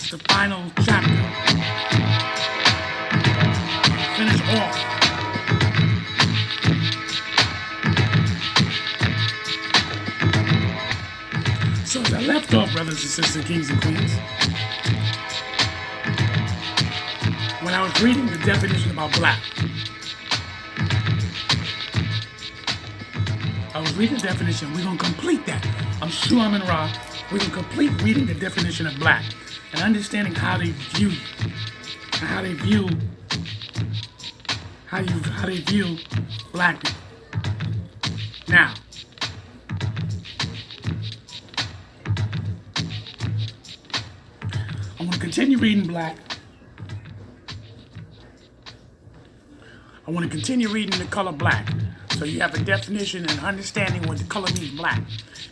It's the final chapter. Finish off. So as I left off, brothers and sisters, kings and queens, when I was reading the definition about black, I was reading the definition. We're going to complete that. I'm sure I'm in Ra. We're going to complete reading the definition of black and understanding how they view black people. Now, I'm going to continue reading black. I want to continue reading the color black, so you have a definition and understanding what the color means black.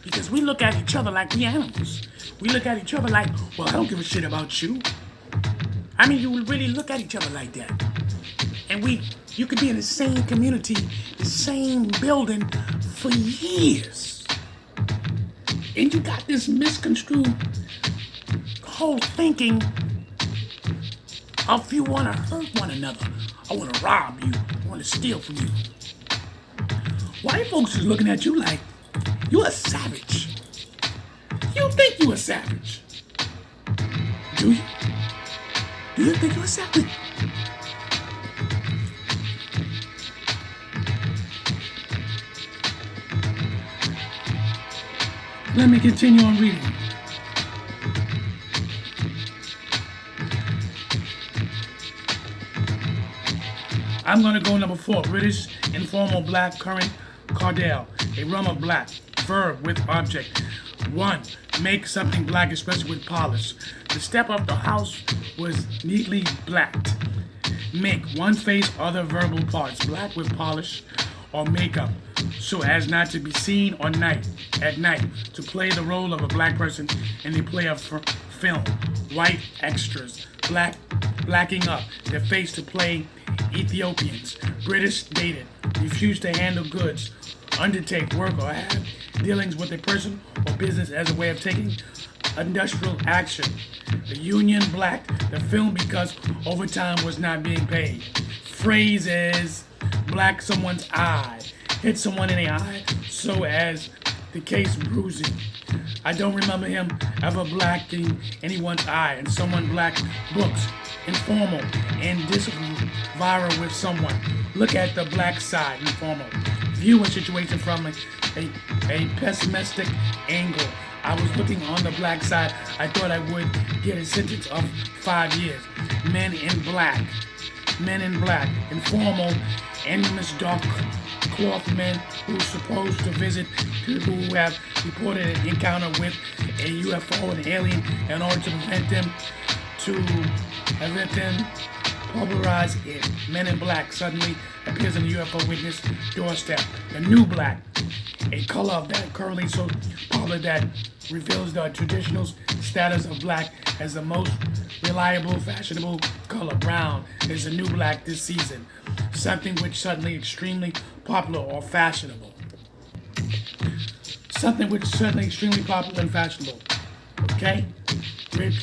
Because we look at each other like we animals. We look at each other like, well, I don't give a shit about you. I mean, you really look at each other like that. And you could be in the same community, the same building for years. And you got this misconstrued whole thinking of you want to hurt one another. I want to rob you. I want to steal from you. White folks is looking at you like, you a savage. You think you a savage. Do you? Do you think you a savage? Let me continue on reading. I'm going to go number 4. British informal black current cardell. A realm of black. Verb with object. 1. Make something black, especially with polish. The step of the house was neatly blacked. Make one face, other verbal parts. Black with polish or makeup, so as not to be seen at night. To play the role of a black person in the play of film. White extras. Blacking up their face to play Ethiopians. British dated. Refuse to handle goods. Undertake work or have dealings with a person or business as a way of taking industrial action. The union blacked the film because overtime was not being paid. Phrases: black someone's eye, hit someone in the eye so as the case bruising. I don't remember him ever blacking anyone's eye, and someone blacked books. Informal and viral with someone. Look at the black side. Informal. View a situation from a pessimistic angle. I was looking on the black side. I thought I would get a sentence of 5 years. Men in black. Informal, animus dark cloth men who are supposed to visit people who have reported an encounter with a UFO and alien in order to prevent them pulverize it. Men in black suddenly appears on the UFO witness doorstep. The new black, a color of that currently so popular that reveals the traditional status of black as the most reliable, fashionable color. Brown is the new black this season. Something which suddenly extremely popular or fashionable. Something which suddenly extremely popular and fashionable. Okay?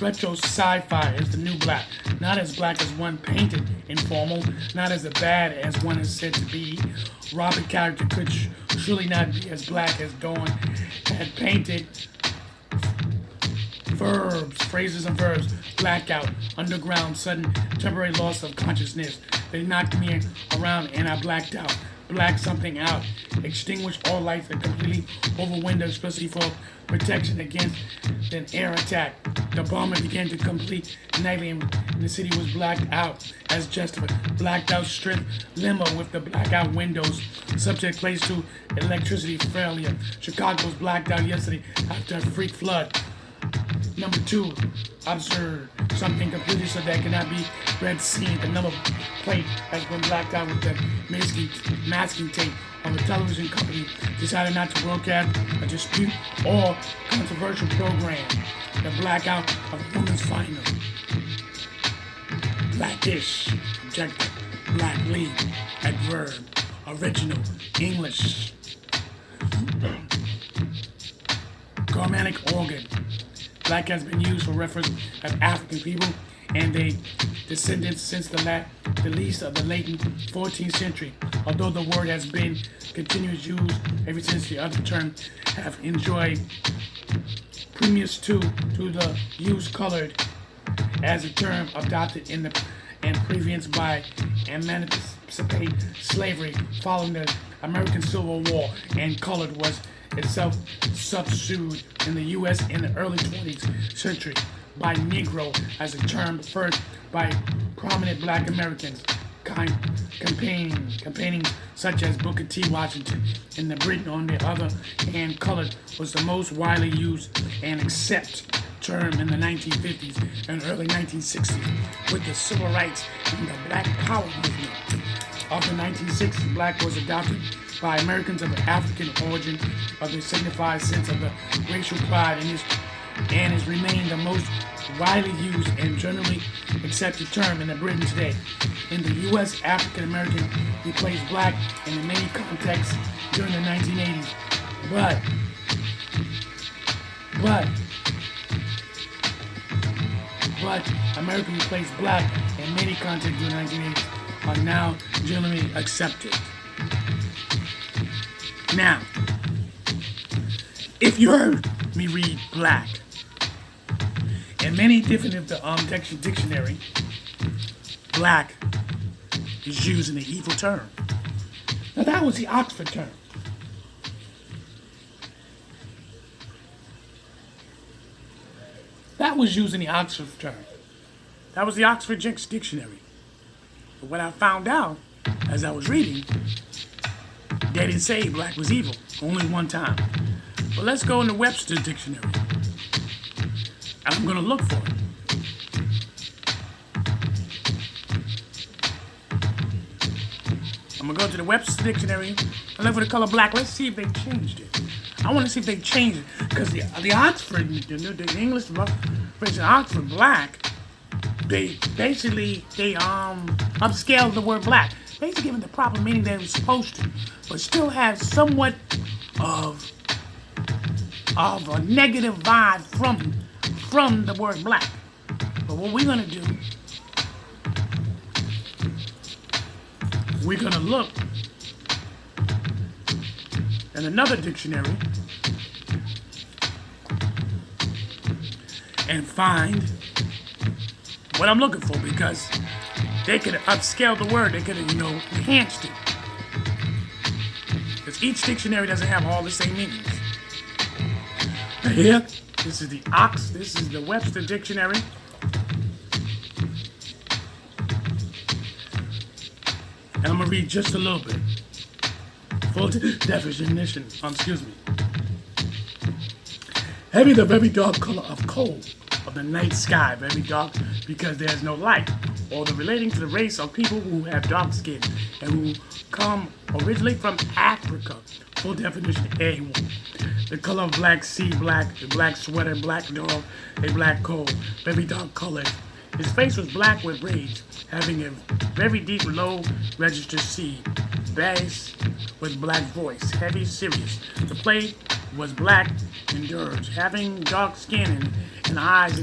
Retro sci-fi is the new black. Not as black as one painted. Informal. Not as bad as one is said to be. Robert character could surely not be as black as Dawn had painted. Verbs, phrases and verbs. Blackout, underground, sudden, temporary loss of consciousness. They knocked me around and I blacked out. Black something out. Extinguish all lights and completely over windows, especially for protection against an air attack. The bomber began to complete nightly and the city was blacked out as justified. Blacked out strip limo with the blackout windows. Subject placed to electricity failure. Chicago was blacked out yesterday after a freak flood. Number 2, observe something completely so that cannot be read, seen. The number plate has been blacked out with the masking tape of a television company decided not to broadcast a dispute or controversial program. The blackout of a women's final. Blackish, objective, black lead, adverb, original, English. Chromatic organ. Black has been used for reference of African people and their descendants since the least of the late 14th century. Although the word has been continuous use ever since, the other term have enjoyed previous to the use colored as a term adopted in the and previous by emancipate slavery following the American Civil War, and colored was itself substituted in the U.S. in the early 20th century by Negro as a term preferred by prominent Black Americans campaigning such as Booker T. Washington. In the Britain, on the other hand, colored was the most widely used and accepted term in the 1950s and early 1960s with the civil rights and the Black Power movement. Of the 1960s, Black was adopted by Americans of African origin of the signified sense of the racial pride and has remained the most widely used and generally accepted term in the Britain today. In the U.S., African American replaced Black in many contexts during the 1980s, but American replaced Black in many contexts during the 1980s are now generally accepted. Now, if you heard me read Black in many different dictionary, Black is used in the evil term. Now that was the Oxford term. That was used in the Oxford term. That was the Oxford Dictionary. But what I found out as I was reading, they didn't say Black was evil, only one time. But let's go in the Webster Dictionary. And I'm going to look for it. I'm going to go to the Webster Dictionary and look for the color black. Let's see if they changed it. I want to see if they changed it. Because the Oxford, the English version Oxford Black, they upscaled the word black. Basically giving the proper meaning that it was supposed to, but still have somewhat of a negative vibe from the word black. But what we're gonna do, we're gonna look in another dictionary and find what I'm looking for, because they could have upscaled the word, they could have, enhanced it. Because each dictionary doesn't have all the same meanings. Here, this is the Webster Dictionary. And I'm gonna read just a little bit. Full definition, excuse me. Heavy, the very dark color of coal of the night sky, very dark because there is no light, or the relating to the race of people who have dark skin and who come originally from Africa. Full definition, A1. The color of black, sea black, a black sweater, black dog, a black coal, very dark color. His face was black with rage, having a very deep low register C, bass with black voice, heavy serious. The play was black and dirge, having dark skin and eyes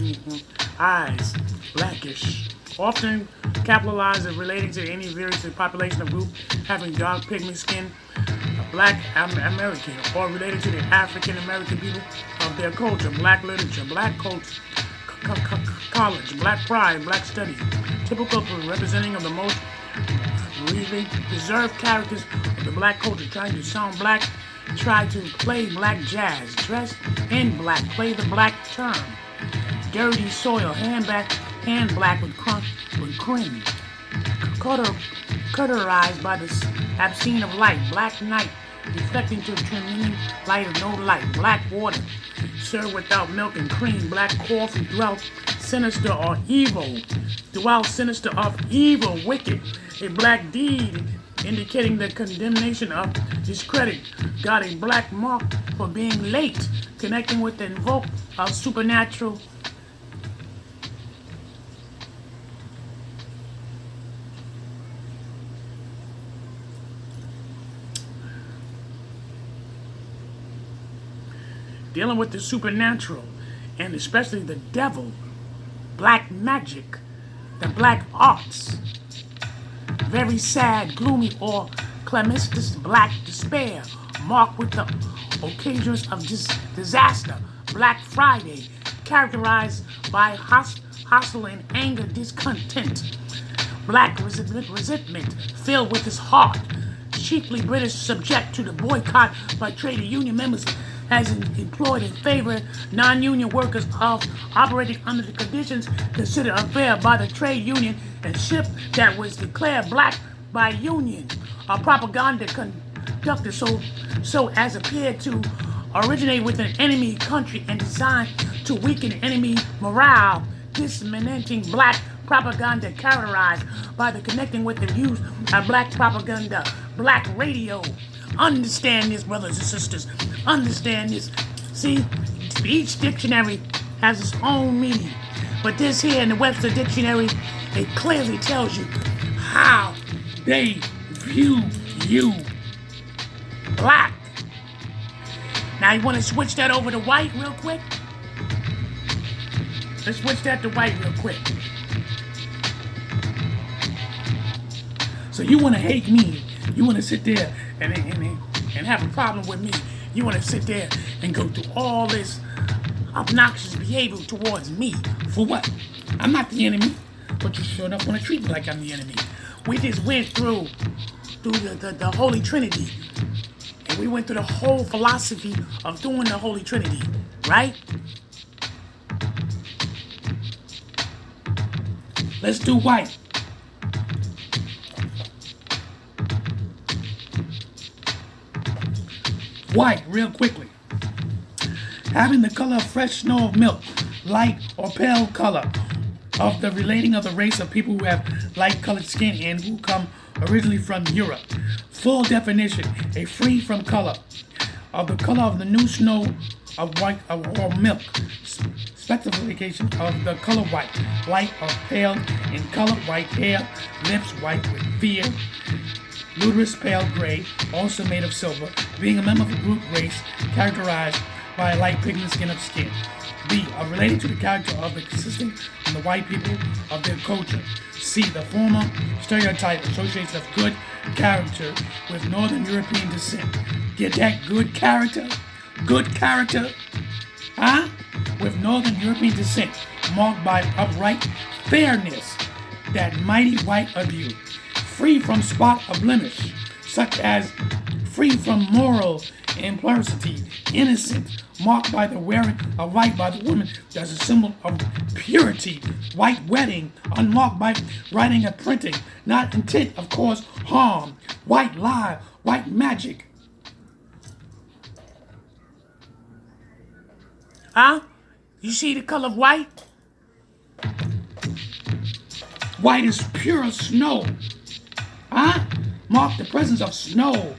blackish. Often capitalized as relating to any various population of group having dark pigment skin, a black American, or related to the African American people of their culture, black literature, black culture, college, black pride, black studies, typical representing of the most really preserved characters of the black culture, trying to sound black, try to play black jazz, dress in black, play the black term, dirty soil, hand black with cream, cauterized by the absence of light, black night, reflecting to the tremendous light of no light, black water, served without milk and cream, black coffee, throughout sinister or evil, wicked, a black deed indicating the condemnation of discredit, got a black mark for being late, connecting with the invoke of supernatural. Dealing with the supernatural and especially the devil, black magic, the black arts, very sad, gloomy, or calamitous black despair, marked with the occasions of disaster, Black Friday, characterized by hostile and anger, discontent, black resentment filled with his heart, chiefly British, subject to the boycott by trade union members, has employed in favor of non-union workers of operating under the conditions considered unfair by the trade union, and ship that was declared black by union. A propaganda conducted so as appeared to originate with an enemy country and designed to weaken enemy morale, disseminating black propaganda characterized by the connecting with the use of black propaganda, black radio. Understand this, brothers and sisters. Understand this. See, each dictionary has its own meaning. But this here in the Webster Dictionary, it clearly tells you how they view you. Black. Now you want to switch that over to white real quick? Let's switch that to white real quick. So you want to hate me. You want to sit there and have a problem with me. You want to sit there and go through all this obnoxious behavior towards me. For what? I'm not the enemy. But you sure enough want to treat me like I'm the enemy. We just went through the Holy Trinity. And we went through the whole philosophy of doing the Holy Trinity. Right? Let's do white. White, real quickly. Having the color of fresh snow of milk, light or pale color, of the relating of the race of people who have light-colored skin and who come originally from Europe. Full definition: a free from color, of the color of the new snow of white or milk. Specification of the color white, light or pale in color, white hair, lips white with fear. Ludicrous pale gray, also made of silver, being a member of a group race characterized by a light pigment skin of skin. B. Related to the character of the consisting of the white people of their culture. C. The former stereotype association of good character with Northern European descent. Get that? Good character? Good character? Huh? With Northern European descent, marked by upright fairness, that mighty white of you. Free from spot of blemish, such as free from moral impurity, innocent, marked by the wearing of white by the woman as a symbol of purity, white wedding, unmarked by writing and printing, not intent of cause harm, white lie, white magic. Huh? You see the color of white? White is pure snow. Huh? Mark the presence of snow.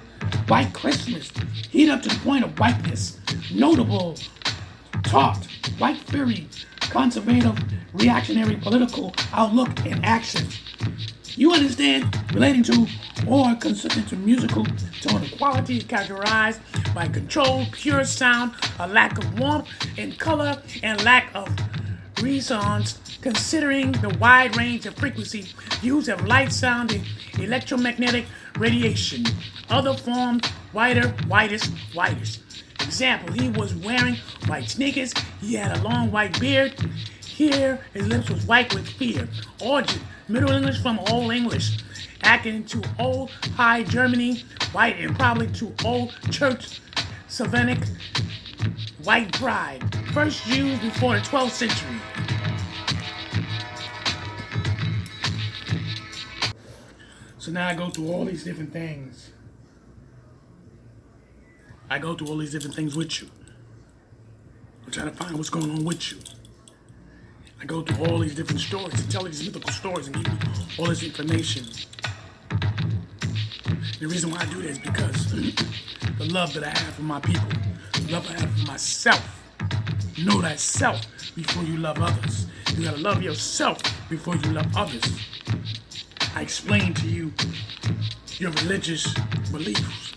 White Christmas. Heat up to the point of whiteness. Notable. Taught. White theory. Conservative. Reactionary political outlook and actions. You understand? Relating to or consistent to musical tone equality, characterized by controlled, pure sound, a lack of warmth in color, and lack of resonance, considering the wide range of frequency used of light, sound, and electromagnetic radiation. Other forms, whiter, whitest, whitest. Example, he was wearing white sneakers, he had a long white beard. Here, his lips was white with fear. Origin, Middle English from Old English. Acting to Old High Germany, white, and probably to Old Church Slavonic, white bride. First used before the 12th century. So now I go through all these different things. I go through all these different things with you. I'm trying to find what's going on with you. I go through all these different stories and tell these mythical stories and give you all this information. The reason why I do that is because the love that I have for my people, the love I have for myself. Know thyself before you love others. You gotta love yourself before you love others. I explain to you your religious beliefs.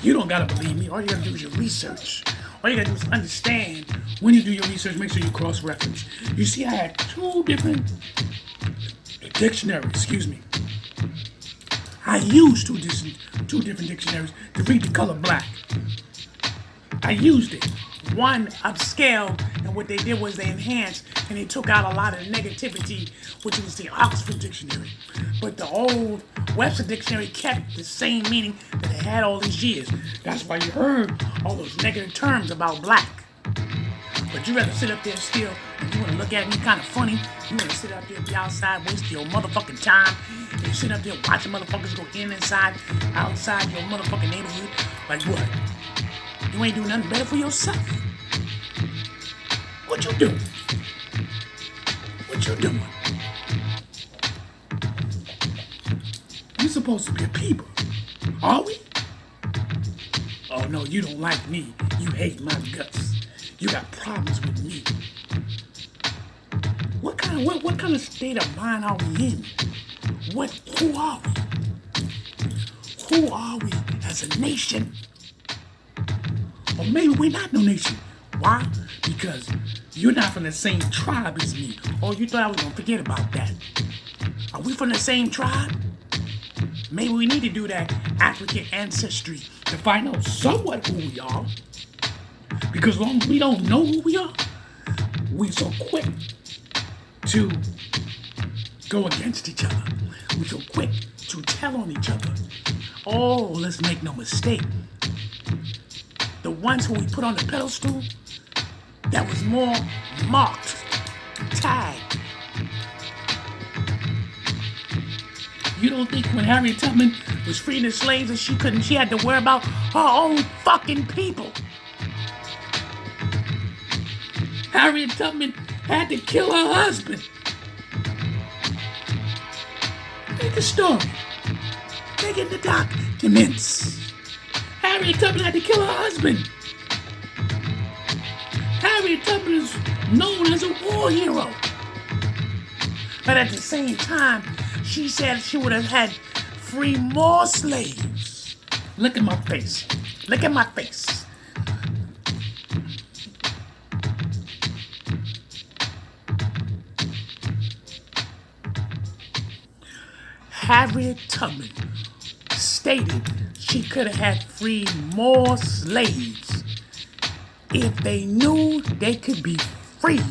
You don't gotta believe me. All you gotta do is your research. All you gotta do is understand when you do your research, make sure you cross-reference. You see, I had two different dictionaries, I used two different dictionaries to read the color black. I used it. One upscaled, and what they did was they enhanced and they took out a lot of negativity, which was the Oxford Dictionary. But the old Webster Dictionary kept the same meaning that it had all these years. That's why you heard all those negative terms about black. But you rather sit up there still, and you want to look at me kind of funny. You want to sit up there, be outside, waste your motherfucking time, and you sit up there watching motherfuckers go inside, outside your motherfucking neighborhood. Like what? You ain't doing nothing better for yourself. What you doing? What you doing? You're supposed to be a people. Are we? Oh no, you don't like me. You hate my guts. You got problems with me. What kind of state of mind are we in? Who are we? Who are we as a nation? Or maybe we're not no nation. Why? Because you're not from the same tribe as me. Oh, you thought I was gonna forget about that. Are we from the same tribe? Maybe we need to do that African ancestry to find out somewhat who we are. Because as long as we don't know who we are, we're so quick to go against each other. We're so quick to tell on each other. Oh, let's make no mistake. The ones who we put on the pedestal, that was more marked, tagged. You don't think when Harriet Tubman was freeing the slaves that she had to worry about her own fucking people? Harriet Tubman had to kill her husband. Read the story. Take in the documents. Harriet Tubman had to kill her husband. Harriet Tubman is known as a war hero. But at the same time, she said she would have had free more slaves. Look at my face. Look at my face. Harriet Tubman stated she could have had free more slaves if they knew they could be free.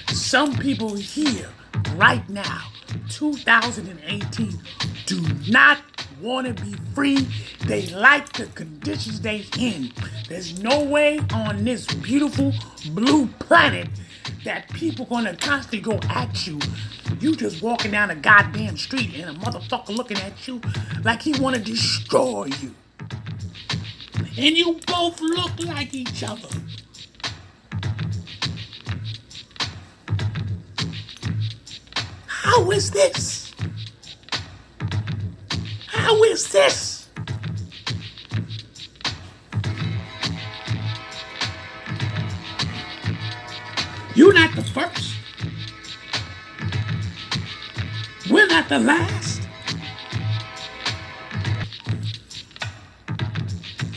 Some people here right now, 2018, do not want to be free. They like the conditions they in. There's no way on this beautiful blue planet that people gonna constantly go at you. You just walking down a goddamn street and a motherfucker looking at you like he wanna destroy you. And you both look like each other. How is this? How is this? You're not the first. We're not the last.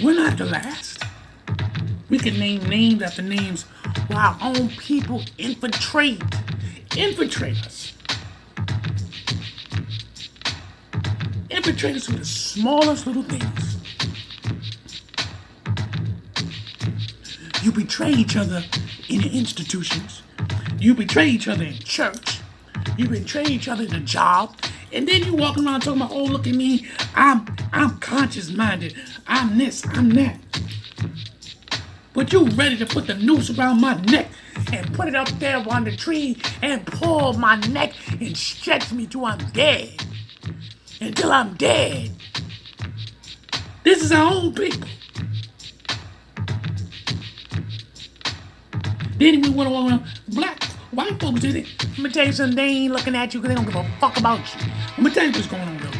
We're not the last. We can name names after names where our own people infiltrate us. Infiltrate us with the smallest little things. You betray each other in the institutions. You betray each other in church. You betray each other in a job. And then you walk around talking about, oh, look at me. I'm conscious-minded. I'm this, I'm that. But you ready to put the noose around my neck and put it up there on the tree and pull my neck and stretch me till I'm dead. Until I'm dead. This is our own people. Then we want to walk around. White folks did it. Let me tell you something. They ain't looking at you because they don't give a fuck about you. Let me tell you what's going on though.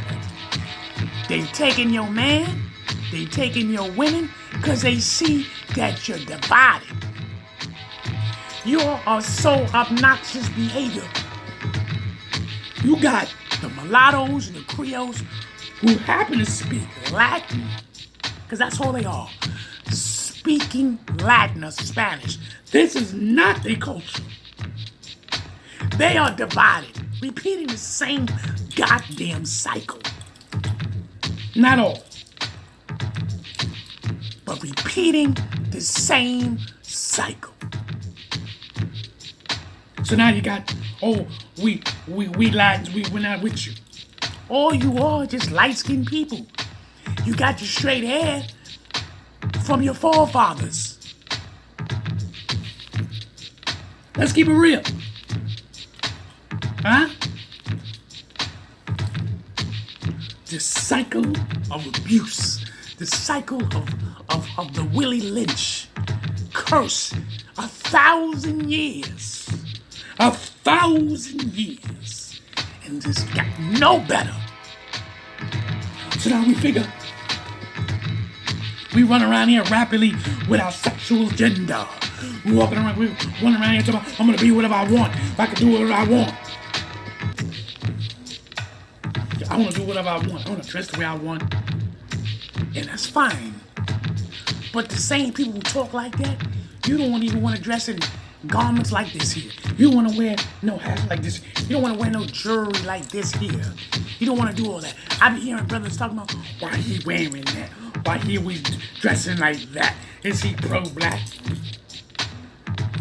They taking your man. They taking your women because they see that you're divided. You are so obnoxious behavior. You got the mulattoes and the Creoles who happen to speak Latin, because that's all they are. speaking Latin or Spanish. This is not their culture. They are divided, repeating the same goddamn cycle. Not all, but repeating the same cycle. So now you got, oh, we Latins, we're not with you. All you are just light-skinned people. You got your straight hair from your forefathers. Let's keep it real. Huh? The cycle of abuse, the cycle of the Willie Lynch curse, 1,000 years. 1,000 years. And this got no better. So now we figure we run around here rapidly with our sexual agenda. We run around here talking about, I'm gonna be whatever I want. If I can do whatever I want. I wanna do whatever I want. I wanna dress the way I want. And that's fine. But the same people who talk like that, you don't even want to dress in garments like this here. You don't want to wear no hat like this. You don't want to wear no jewelry like this here. You don't want to do all that. I be hearing brothers talking about, why he wearing that? Why he always dressing like that? Is he pro-black?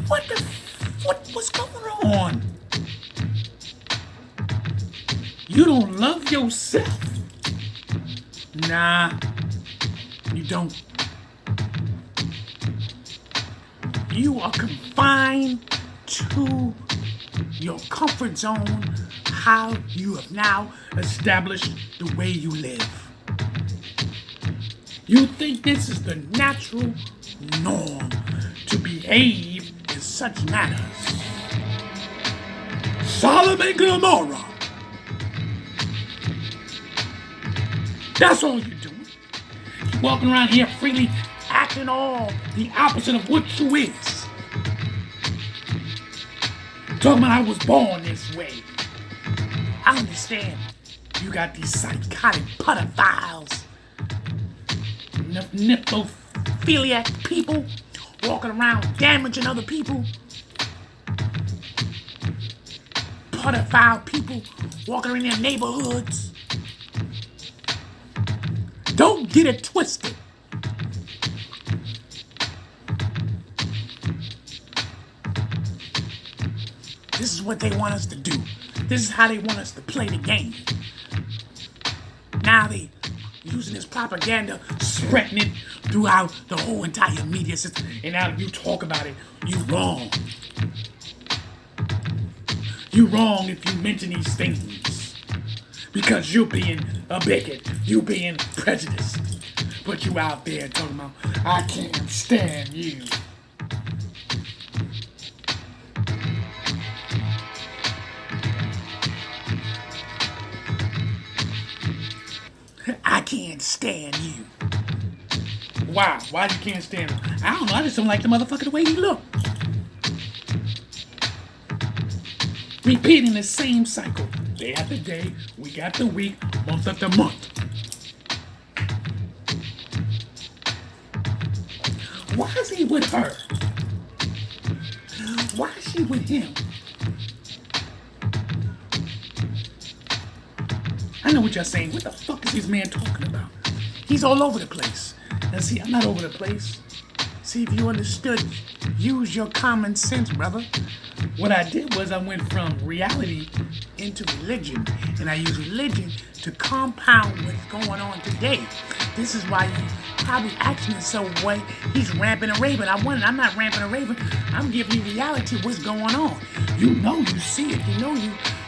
What's going on? You don't love yourself? Nah, you don't. You are confined to your comfort zone, how you have now established the way you live. You think this is the natural norm to behave in such matters. Sodom and Gomorrah. That's all you're doing. You're walking around here freely, acting all the opposite of what you is. Talking about I was born this way. I understand you got these psychotic pedophiles, necrophiliac people walking around damaging other people. Pedophile people walking in their neighborhoods. Don't get it twisted. This is what they want us to do. This is how they want us to play the game. Now they using this propaganda, spreading it throughout the whole entire media system. And now you talk about it, you wrong. You wrong if you mention these things. Because you're being a bigot. You being prejudiced. But you out there talking about, I can't stand you. I can't stand you. Why? Why you can't stand him? I don't know. I just don't like the motherfucker the way he look. Repeating the same cycle. Day after day, week after week, month after month. Why is he with her? Why is she with him? I know what you're saying. What the fuck is this man talking about? He's all over the place. Now see, I'm not over the place. See, if you understood, use your common sense, brother. What I did was I went from reality into religion. And I used religion to compound what's going on today. This is why you probably acting in some way. He's ramping and raving. I'm not ramping and raving. I'm giving you reality of what's going on. You know you see it. You know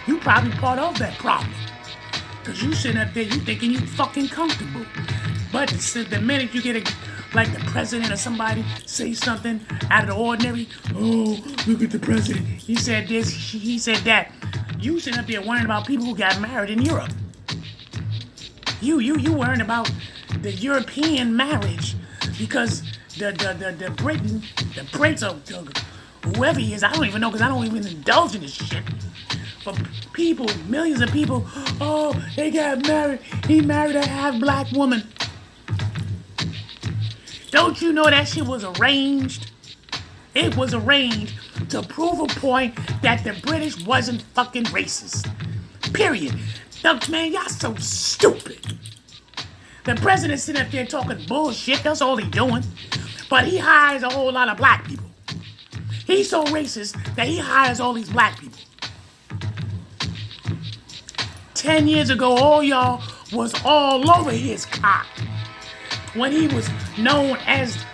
you probably part of that problem. Because you sitting up there, you thinking you fucking comfortable. But the minute you get like the president or somebody say something out of the ordinary, oh, look at the president. He said this, he said that. You sitting up there worrying about people who got married in Europe. You worrying about the European marriage because the Britain, the prince of whoever he is, I don't even know because I don't even indulge in this shit. For people, millions of people, oh, they got married. He married a half black woman. Don't you know that shit was arranged? It was arranged to prove a point that the British wasn't fucking racist. Period. Look, man, y'all so stupid. The president sitting up there talking bullshit. That's all he doing. But he hires a whole lot of black people. He's so racist that he hires all these black people. 10 years ago, all y'all was all over his cock when he was known as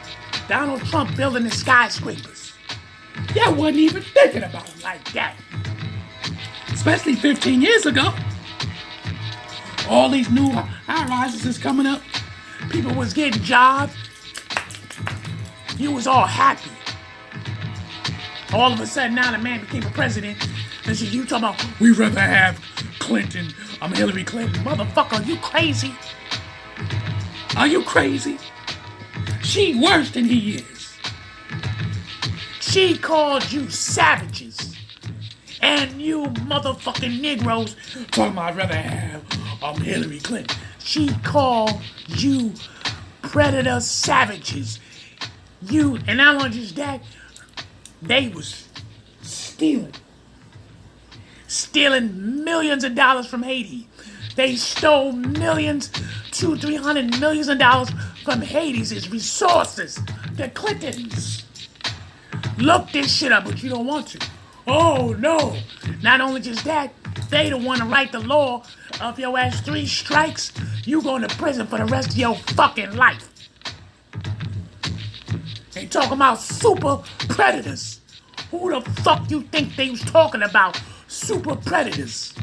Donald Trump building the skyscrapers. Y'all wasn't even thinking about him like that. Especially 15 years ago. All these new high-rises is coming up. People was getting jobs. You was all happy. All of a sudden, now the man became a president. And so you talking about, we'd rather have Clinton. I'm Hillary Clinton. Motherfucker, are you crazy? Are you crazy? She worse than he is. She called you savages. And you motherfucking Negroes talking about I'd rather have Hillary Clinton. She called you predator savages. You, and not only just that, they was stealing millions of dollars from Haiti. They stole millions, $200-300 million from Haiti's resources. The Clintons. Look this shit up, but you don't want to. Oh no! Not only just that, they the one to write the law of your ass 3 strikes, you going to prison for the rest of your fucking life. They talking about super predators. Who the fuck you think they was talking about? Super predators.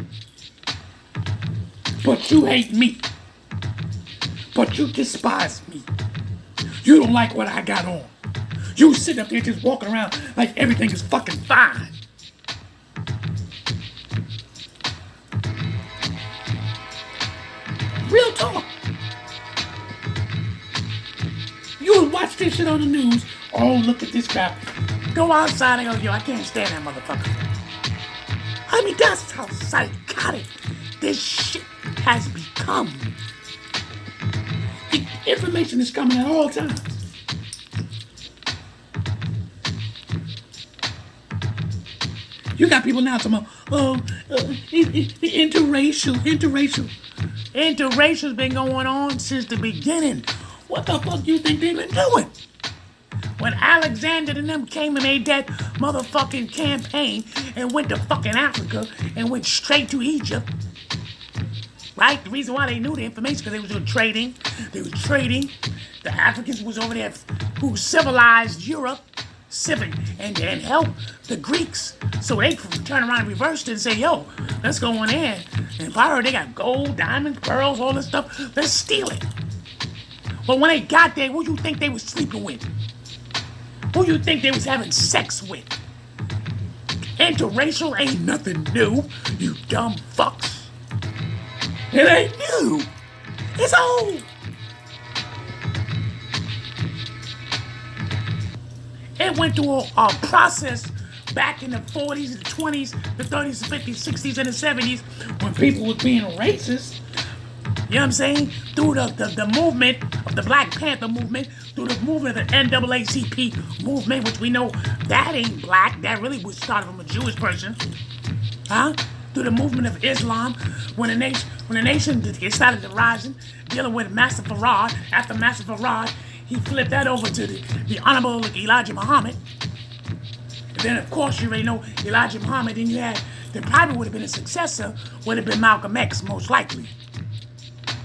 But you hate me. But you despise me. You don't like what I got on. You sit up there just walking around like everything is fucking fine. Real talk. You watch this shit on the news. Oh, look at this crap. Go outside and go, yo, I can't stand that motherfucker. I mean, that's how psychotic this shit has become. The information is coming at all times. You got people now talking about, interracial. Interracial's been going on since the beginning. What the fuck do you think they've been doing? When Alexander and them came and made that motherfucking campaign and went to fucking Africa and went straight to Egypt, right? The reason why they knew the information because they was doing trading. They was trading. The Africans was over there who civilized Europe, and helped the Greeks. So they turn around and reversed it and say, yo, let's go on in. And if I heard they got gold, diamonds, pearls, all this stuff, let's steal it. But when they got there, who you think they was sleeping with? Who you think they was having sex with? Interracial ain't nothing new, you dumb fucks. It ain't new. It's old. It went through a process back in the 40s, the 20s, the 30s, the 50s, 60s, and the 70s when people was being racist. You know what I'm saying? Through the movement of the Black Panther movement, through the movement of the NAACP movement, which we know that ain't black. That really was started from a Jewish person. Huh? Through the movement of Islam, when the nation started rising, dealing with Master Farad. After Master Farad, he flipped that over to the Honorable Elijah Muhammad. And then, of course, you already know Elijah Muhammad. Then you had, there probably would have been a successor, would have been Malcolm X, most likely.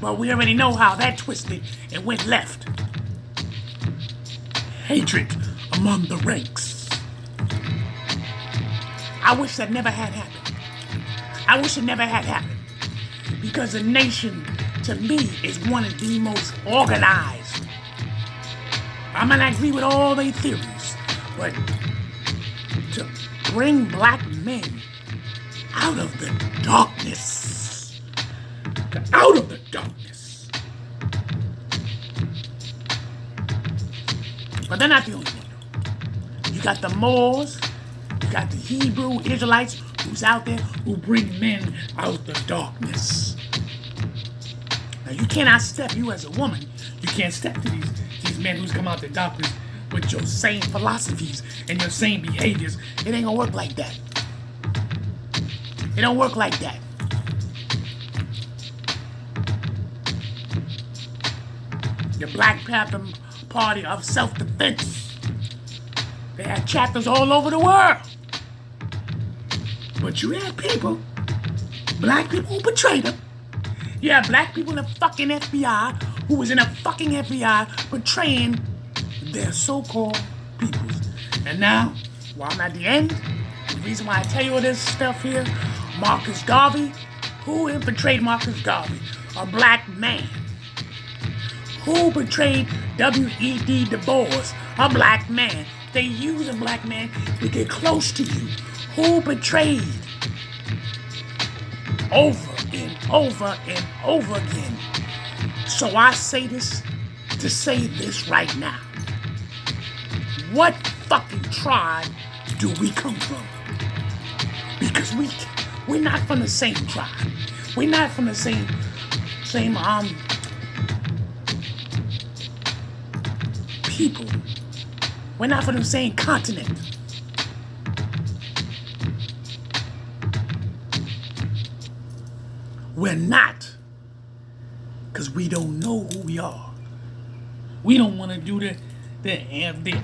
But we already know how that twisted and went left. Hatred among the ranks. I wish that never had happened. I wish it never had happened. Because the nation, to me, is one of the most organized. I might not agree with all their theories, but to bring black men out of the darkness. Out of the darkness. But they're not the only one. You got the Moors, you got the Hebrew Israelites who's out there who bring men out the darkness. Now you cannot step, you as a woman, you can't step to these men who's come out the darkness with your same philosophies and your same behaviors. It ain't gonna work like that. It don't work like that. The Black Panther Party of Self-Defense. They had chapters all over the world. But you had people, black people who betrayed them. You had black people in the fucking FBI who was in the fucking FBI betraying their so-called peoples. And now, while I'm at the end, the reason why I tell you all this stuff here, Marcus Garvey, who infiltrated Marcus Garvey? A black man. Who betrayed W.E.D. Du Bois? A black man. They use a black man to get close to you. Who betrayed? Over and over and over again. So I say this to say this right now. What fucking tribe do we come from? Because we're not from the same tribe. We're not from the same people. We're not from the same continent. We're not. Because we don't know who we are. We don't want to do the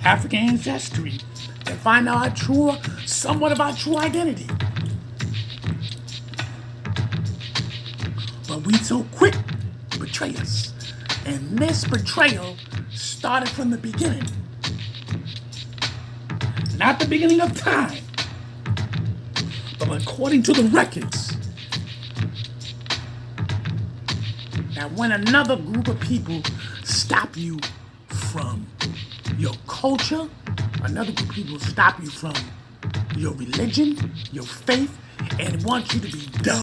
African ancestry and find out somewhat of our true identity. But we so quick to betray us. And this betrayal started from the beginning. Not the beginning of time, but according to the records. That when another group of people stop you from your culture, another group of people stop you from your religion, your faith, and want you to be dumb.